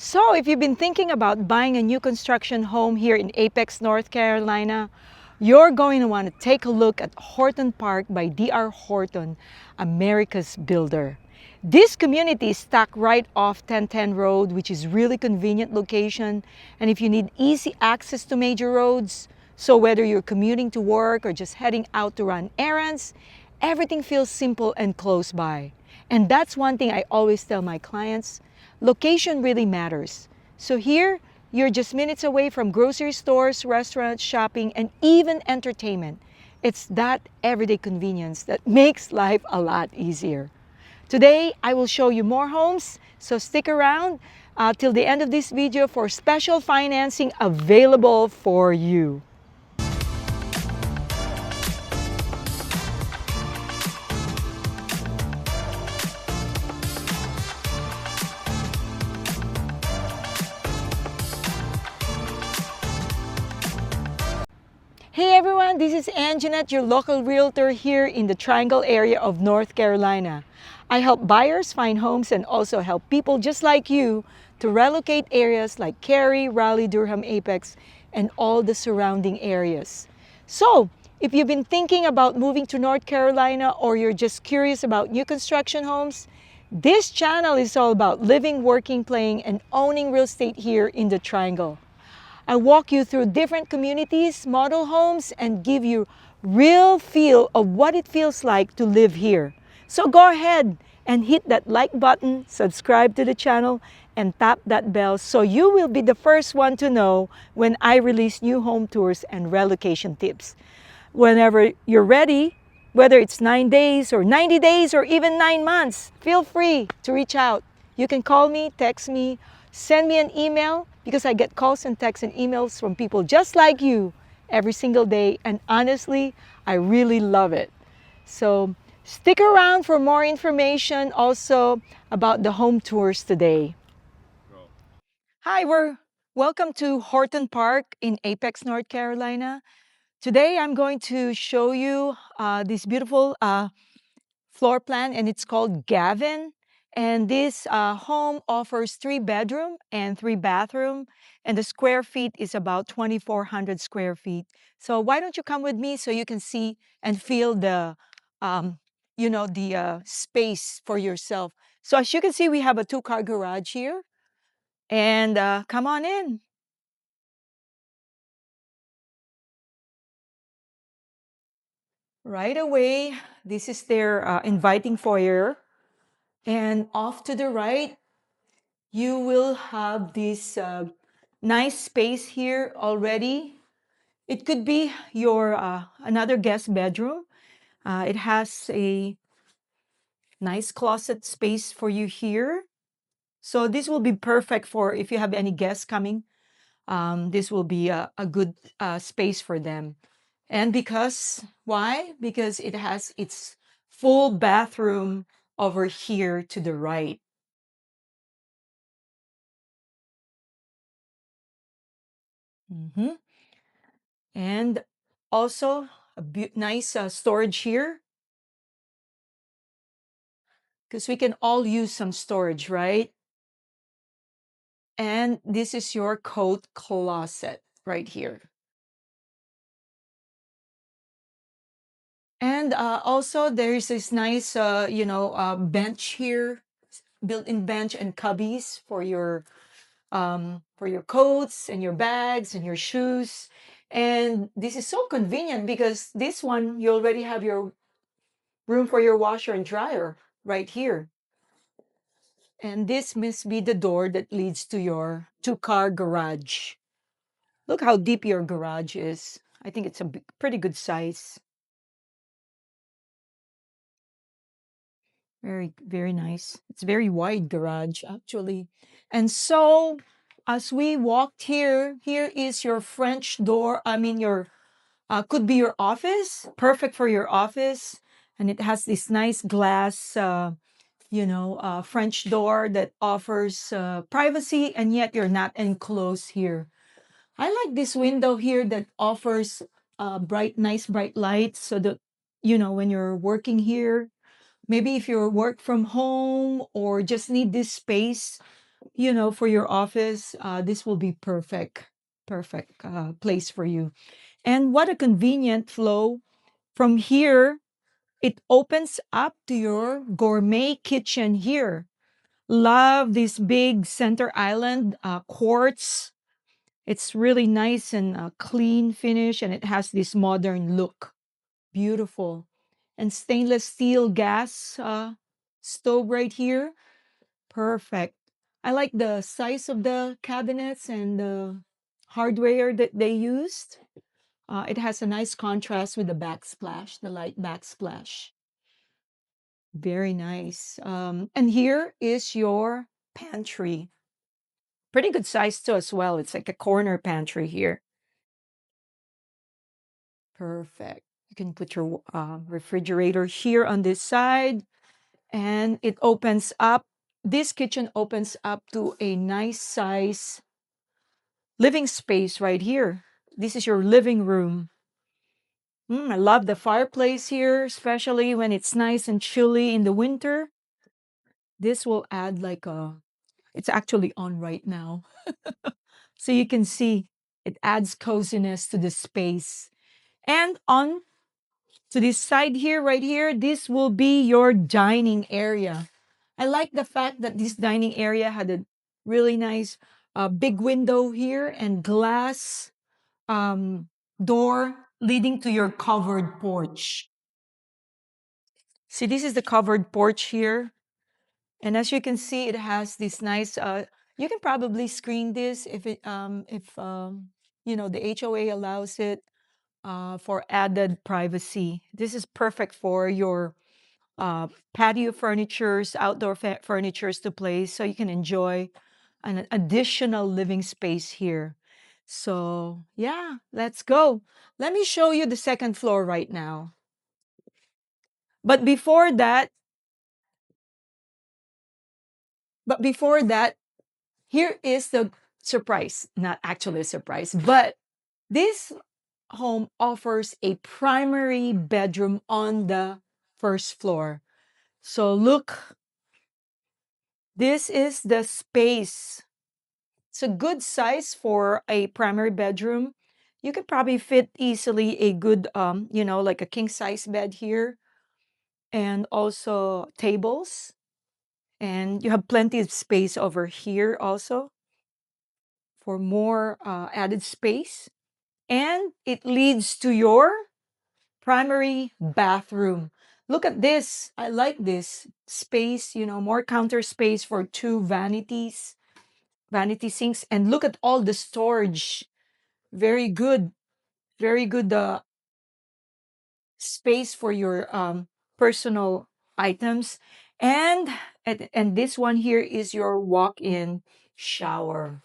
So, if you've been thinking about buying a new construction home here in Apex, North Carolina, you're going to want to take a look at Horton Park by DR Horton, America's builder. This community is stuck right off 1010 Road, which is really convenient location. And if you need easy access to major roads, so whether you're commuting to work or just heading out to run errands, everything feels simple and close by. And that's one thing I always tell my clients. Location really matters. So here, you're just minutes away from grocery stores, restaurants, shopping, and even entertainment. It's that everyday convenience that makes life a lot easier. Today, I will show you more homes, so stick around till the end of this video for special financing available for you. Hey everyone, this is Anjanette, your local realtor here in the Triangle area of North Carolina. I help buyers find homes and also help people just like you to relocate areas like Cary, Raleigh, Durham, Apex, and all the surrounding areas. So, if you've been thinking about moving to North Carolina or you're just curious about new construction homes, this channel is all about living, working, playing, and owning real estate here in the Triangle. I walk you through different communities, model homes, and give you real feel of what it feels like to live here. So go ahead and hit that like button, subscribe to the channel, and tap that bell so you will be the first one to know when I release new home tours and relocation tips. Whenever you're ready, whether it's 9 days or 90 days or even 9 months, feel free to reach out. You can call me, text me, send me an email because I get calls and texts and emails from people just like you every single day. And honestly, I really love it. So stick around for more information also about the home tours today. Hi, welcome to Horton Park in Apex, North Carolina. Today I'm going to show you this beautiful floor plan, and it's called Gavin. And this home offers 3 bedroom and 3 bathroom, and the square feet is about 2,400 square feet. So why don't you come with me so you can see and feel the, um, the space for yourself. So as you can see, we have a 2-car garage here, and come on in. Right away, this is their inviting foyer. And off to the right, you will have this nice space here already. It could be your another guest bedroom. It has a nice closet space for you here. So this will be perfect for if you have any guests coming. This will be a good space for them. And why? Because it has its full bathroom over here to the right. Mhm. And also a nice storage here because we can all use some storage, right? And this is your coat closet right here. And also there's this nice, bench here, built-in bench and cubbies for your coats and your bags and your shoes. And this is so convenient because this one, you already have your room for your washer and dryer right here. And this must be the door that leads to your 2-car garage. Look how deep your garage is. I think it's a pretty good size. Very, very nice. It's very wide garage actually. And so as we walked here, here is your French door. I mean, your could be your office, perfect for your office. And it has this nice glass, French door that offers privacy, and yet you're not enclosed here. I like this window here that offers nice bright lights so that, when you're working here, maybe if you work from home or just need this space, for your office, this will be perfect place for you. And what a convenient flow. From here, it opens up to your gourmet kitchen here. Love this big center island quartz. It's really nice and clean finish, and it has this modern look. Beautiful. And stainless steel gas stove right here. Perfect. I like the size of the cabinets and the hardware that they used. It has a nice contrast with the backsplash, the light backsplash. Very nice. And here is your pantry. Pretty good size too as well. It's like a corner pantry here. Perfect. You can put your refrigerator here on this side, and it opens up. This kitchen opens up to a nice size living space right here. This is your living room. I love the fireplace here, especially when it's nice and chilly in the winter. This will add like it's actually on right now. So you can see it adds coziness to the space. And on to this side here, right here, this will be your dining area. I like the fact that this dining area had a really nice big window here and glass um, door leading to your covered porch. See, this is the covered porch here. And as you can see, it has this nice, you can probably screen this if the HOA allows it for added privacy. This is perfect for your patio furnitures, outdoor furnitures to place so you can enjoy an additional living space here. So, yeah, let's go. Let me show you the second floor right now. But before that, but before that, here is the surprise. Not actually a surprise, but this home offers a primary bedroom on the first floor. So look, this is the space. It's a good size for a primary bedroom. You could probably fit easily a good, like a king size bed here, and also tables. And you have plenty of space over here also for more added space. And it leads to your primary bathroom. Look at this. I like this space, more counter space for two vanity sinks. And look at all the storage. Very good. Very good space for your personal items. And this one here is your walk-in shower.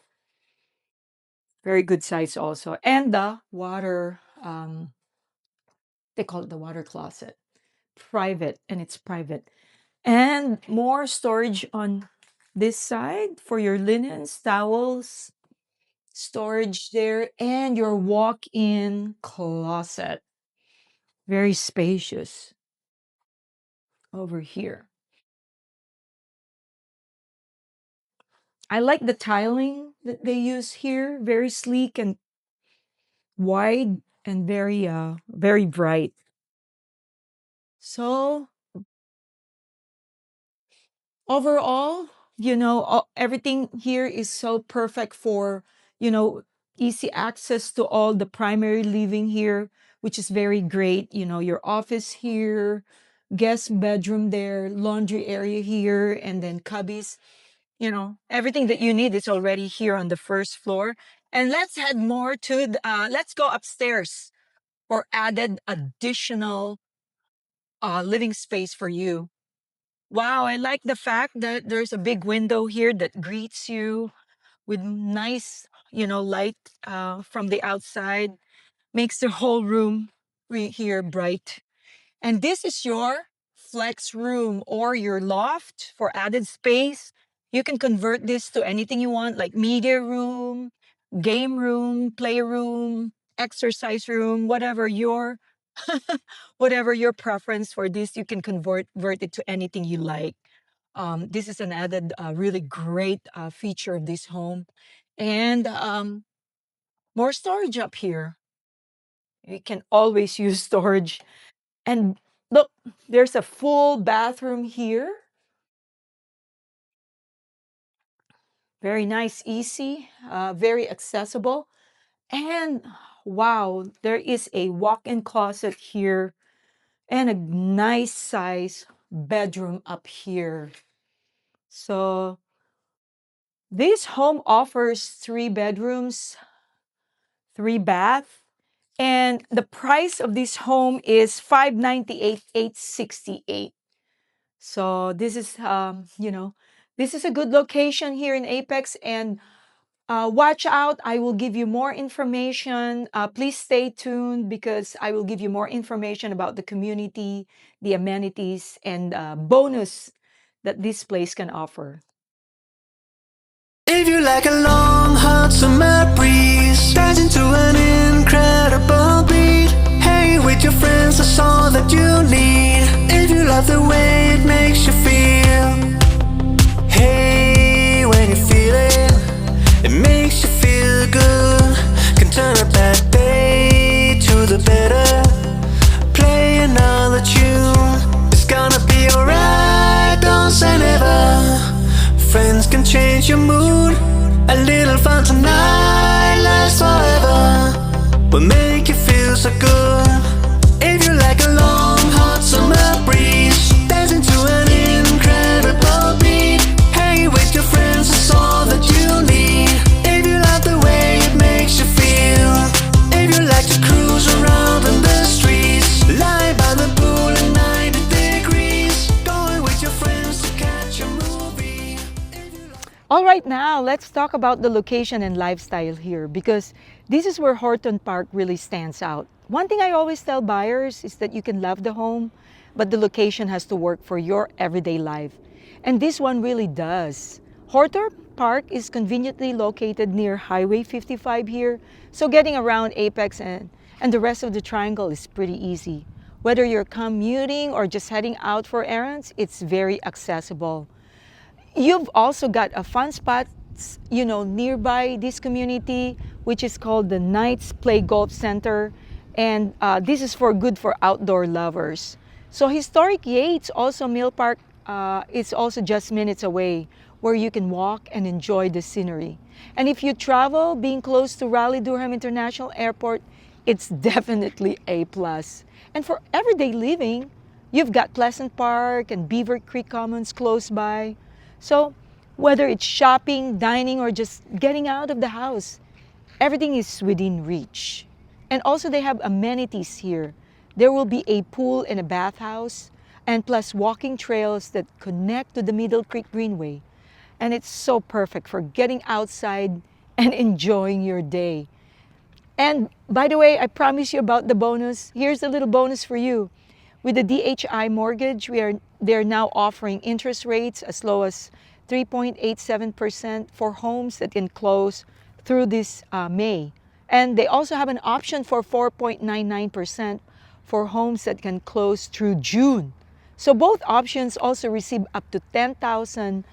Very good size also. And the water, they call it the water closet. Private, and it's private. And more storage on this side for your linens, towels, storage there, and your walk-in closet. Very spacious over here. I like the tiling that they use here, very sleek and wide and very bright. So overall, everything here is so perfect for, you know, easy access to all the primary living here, which is very great. Your office here, guest bedroom there, laundry area here, and then cubbies. Everything that you need is already here on the first floor. And let's head more to let's go upstairs for added additional living space for you. Wow, I like the fact that there's a big window here that greets you with nice, light from the outside, makes the whole room here bright. And this is your flex room or your loft for added space. You can convert this to anything you want, like media room, game room, playroom, exercise room, whatever your whatever your preference for this, you can convert it to anything you like. This is an added really great feature of this home. And more storage up here. You can always use storage. And look, there's a full bathroom here. Very nice, easy, very accessible. And wow, there is a walk-in closet here and a nice size bedroom up here. So this home offers 3 bedrooms, 3 bath, and the price of this home is 598,868. So this is this is a good location here in Apex, and watch out. I will give you more information. Please stay tuned because I will give you more information about the community, the amenities, and bonus that this place can offer. If you like a long hot summer breeze, dance into an incredible beat. Hang with your friends, that's all that you need. If you love the way it makes you feel, hey, when you feel it, it makes you feel good. Can turn a bad day to the better. Play another tune, it's gonna be alright, don't say never. Friends can change your mood. A little fun tonight lasts forever. Will make you feel so good. If you like a long hot summer breeze, dance into an incredible beat. Hang with your friends, that's all that you need. If you love the way it makes you feel, if you like to cruise around in the streets, lie by the pool at 90 degrees, going with your friends to catch a movie. All right, now let's talk about the location and lifestyle here because this is where Horton Park really stands out. One thing I always tell buyers is that you can love the home, but the location has to work for your everyday life. And this one really does. Horton Park is conveniently located near Highway 55 here, so getting around Apex and the rest of the triangle is pretty easy. Whether you're commuting or just heading out for errands, it's very accessible. You've also got a fun spot, nearby this community, which is called the Knights Play Golf Center, and this is good for outdoor lovers. So historic Yates, also Mill Park, is also just minutes away, where you can walk and enjoy the scenery. And if you travel, being close to Raleigh-Durham International Airport, it's definitely A plus. And for everyday living, you've got Pleasant Park and Beaver Creek Commons close by. So whether it's shopping, dining, or just getting out of the house, everything is within reach. And also they have amenities here. There will be a pool and a bathhouse, and plus walking trails that connect to the Middle Creek Greenway. And it's so perfect for getting outside and enjoying your day. And by the way, I promised you about the bonus. Here's a little bonus for you. With the DHI mortgage, they're now offering interest rates as low as 3.87% for homes that can close through this May. And they also have an option for 4.99% for homes that can close through June. So both options also receive up to $10,000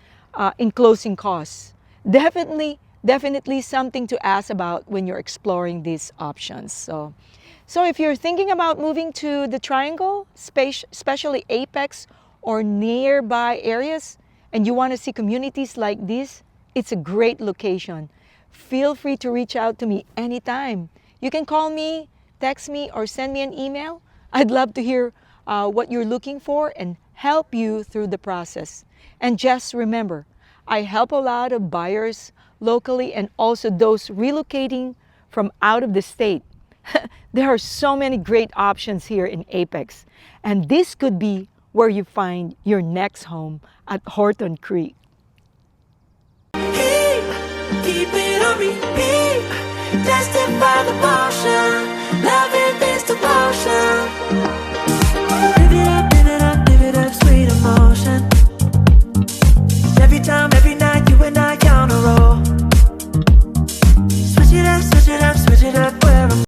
in closing costs. Definitely something to ask about when you're exploring these options. So if you're thinking about moving to the Triangle, especially Apex or nearby areas, and you want to see communities like this, it's a great location. Feel free to reach out to me anytime. You can call me, text me, or send me an email. I'd love to hear what you're looking for and help you through the process. And just remember, I help a lot of buyers locally and also those relocating from out of the state. There are so many great options here in Apex, and this could be where you find your next home at Horton Creek. Keep it on repeat, tested by the potion, loving this devotion.